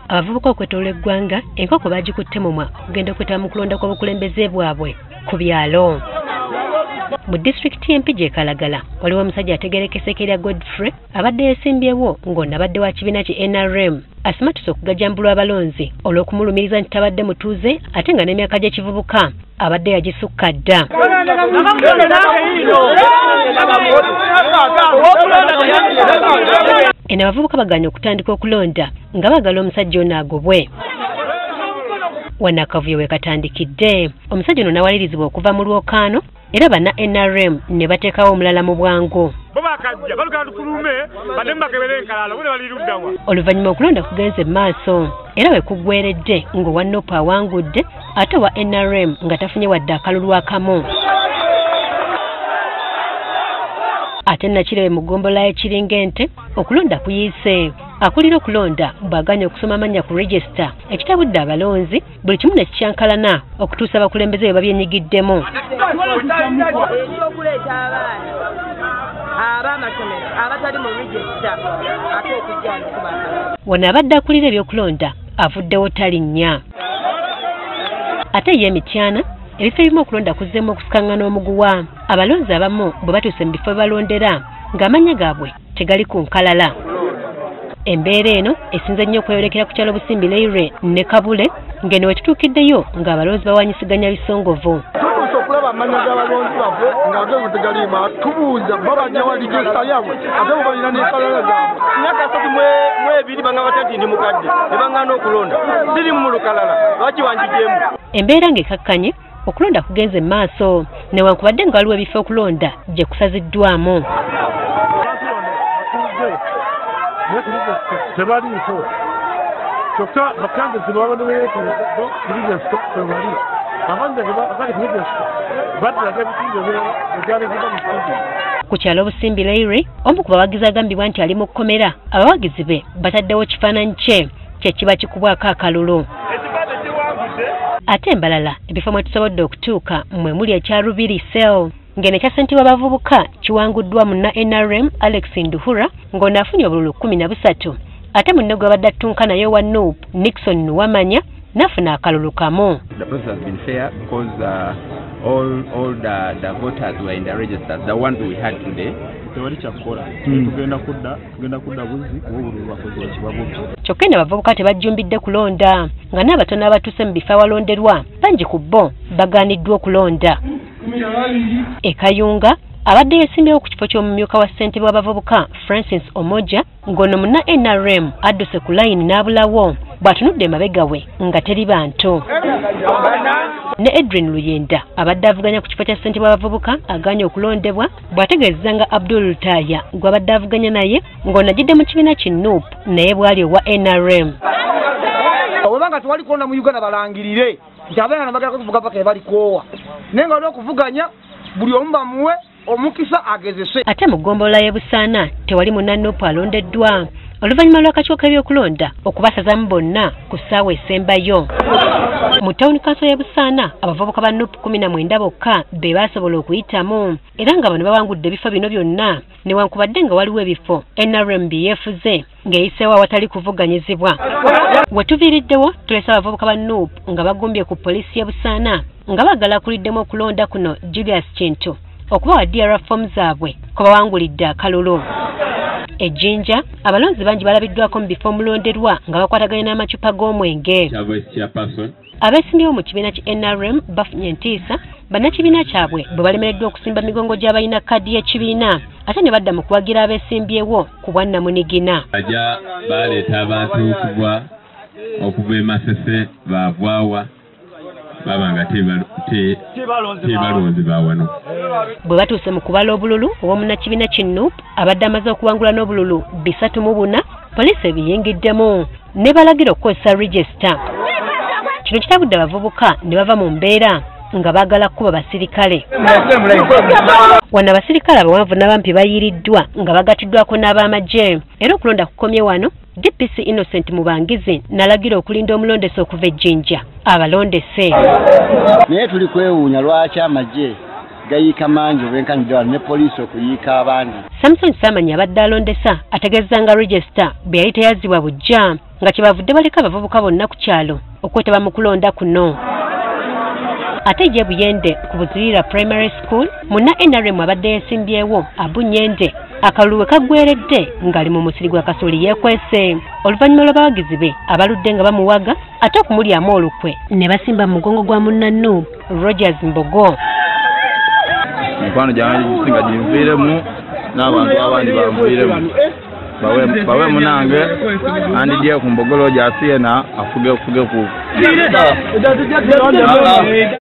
Abavubuka okwetooloola eggwanga enkoko bagikutte mumwa kugenda okwetaba mu kulonda kw'obukulembeze bwabwe ku byalo. Mu disitulikiti y'Empigi e Kalagala waliwo omusajja ategeerekese Kerya Godfrey abadde yeesimbyewo ng'onno abadde wa kibiina ki NRM asimatuse okugajambulwa abalonzi olw'okumulumiriza nti tabadde mutuuze ate nga n'emyaka gy'ekivubuka abadde yagisukka dda. Eno abavubuka baganye okutandika okulonda nga baagala omusajja ono agobwe. Wano akavuyo we katandikidde. Omusajja ono n'awalirizibwa okuva mu Lwokaano era banna NRM ne bateekawo omulala mu bwangu. Oluvannyuma okulonda kugenze maaso era we kuggweredde ng'owa Nuupu awangudde ate wa NRM nga tafunye wadde akalulu akamu. Ate Nakirebe mu ggombolola y'Ekiringente okulonda kuyiise. Akulira okulonda bw'aganya okusoma amannya ku regisita ekitabudde abalonzi buli kimu ne kikyankalana okutuusa abakulembeze be babyenyigiddemu. Wano abadde akulira ebyokulonda avuddewo talinnya. Ate ye Mityana ebifo ebimu okulonda kuzzeemu okusikaŋŋana omuguwa. Abalonzi abamu bwe batuuse mu bifo balondera ng'amannya gaabwe tegali ku nkalala. Embeera eno esinze nnyo okweyolekera ku kyalo Busimbi Leire ne Kabule ng'eno we tutuukiddeyo ng'abalonzi bawanyisiganya bisongovu. Tutuuse okulaba amannya g'abalonzi baffe nga ge tegalima tubuuza babajja wa regisita yaabwe ate bo balina n'enkalala zaabwe. Myaka 32 banga batati ndi mukadde ne bangana okulonda siri mu lukalala lwaki wanjijeemu. Embeera ng'ekakkanye okulonda kugenze maaso newankubadde nga waliwo ebifo okulonda gye kusaziddwamu. Tebaliiko kyokka bakangezi baba nebeekola tebali abanza akali baddaga ebitundu ebyali biva mu kitundu. Ku kyalo Busimbi Leire omu ku bawagizi agambibwa nti ali mu kkomera abawagizi be bataddewo kifaananyi kye kiba kikubwako akalulu. Ate embalala ebifo mwe tusobodde okutuuka mwe muli ekya Rubiri Cell ng'eno ekya ssentebe w'abavubuka kiwanguddwa munna NRM Alex Nduhura ng'ono afunye obululu 13 ate munne gwe badde attunka naye wa Nuupu Nixon Nuwamanya n'afuna akalulu kamu. The process has been fair because all the voters were in the register, the ones we had today. Tewali kyakukola tugenda kudda buzi obululu bakoze ekibabuzi. Kyokka eno abavubuka tebajjumbidde kulonda nga n'abatono abatuuse mu bifo awalonderwa bangi ku bo bagaaniddwa okulonda. E Kayunga abadde yeesimbyewo ku kifo ky'omumyuka wa ssentebe w'abavubuka Francis Omoja ng'ono munna NRM adduse ku layini n'abulawo bw'atunudde emabega we nga teri bantu. Ne Edwin Luyenda abadde avuganya ku kifo kya ssentebe w'abavubuka aganye okulondebwa bw'ategeezeza nga Abdul Lutaya gw'abadde avuganya naye ng'ono ajjidde mu kibiina ki Nuupu naye bw'ali owa NRM. Obanga twali kulonda mu Uganda balangirire nti abaana nabagala kuvuga paka ebalikoowa naye nga olw'okuvuganya buli omu bamuwe omukisa agezese. Ate mu ggombolola y'e Busaana tewali munna Nuupu alondeddwa oluvannyuma lw'akakiiko k'ebyokulonda okubasazaamu bonna ku ssaawa esembayo. Mu tawuni kanso y'e Busaana abavubuka ba Nuupu 19 bokka be baasobola okuyitamu era nga bano bawangudde ebifo bino byonna newankubadde nga waliwo ebifo NRM byefuze ng'eyiseewo awatali kuvuganyizibwa. We tuviiriddewo tulese abavubuka ba Nuupu nga bagumbye ku poliisi y'e Busaana nga baagala akuliddemu okulonda kuno Julius Kintu okubawa DRF fomu zaabwe kwe bawangulidde akalulu. Ejjinja abalonzi bangi balabiddwako mu bifo omulonderwa nga bakwataganya n'amacupa g'omwenge. Abeesimbyewo mu kibiina ki NRM bafunye entiisa bannakibiina kyabwe bwe balemereddwa okusimba migongo gy'abalina kkaadi y'ekibiina ate ne badda mu kuwagira abeesimbyewo ku bwannamunigina. Bajja baleeta abantu okuva e Masese baavaawa babanga tebalonzi bawano. Bwe batuuse mu kubala obululu obw'omunnakibiina ki Nuupu abadde amaze okuwangula n'obululu 304 poliisi ebiyingiddemu ne balagira okukozesa regisita. Kino kitabudde abavubuka ne bava mu mbeera nga baagala kuba basirikale. Wano abasirikale abawanvu n'abampi bayiiriddwa nga bagatiddwako n'ab'amagye era okulonda kukomye wano. DPC Innocent Mubangizi n'alagira okulinda omulondese okuva Ejjinja abalondese. Naye tuli kwewuunya lwaki amagye gayiika mangi obwenkanyidde ne poliisi okuyiika abandi. Samson Samanya abadde alondesa ategeeza nga register bwe yali teyazibwa bujja nga kyebavudde baleka abavubuka bonna ku kyalo okwetaba mu kulonda kuno. Ate je Buyende ku Buzirira Primary School muna NRM abadde yesimbyewo Abunyende akaluwe kagweredde ngali mu musiri gwa kasoli yekwese oluvannyuma lw'abawagizi be abaludde nga bamuwaga ate okumulyamu olukwe ne basimba mu mugongo gwa munnannu Rogers Mbogo. Mikwano gyange gisinga ginviiremu n'abantu abandi banviiremu bawe munange andidye ku mbogolo gyasiye na afuge ku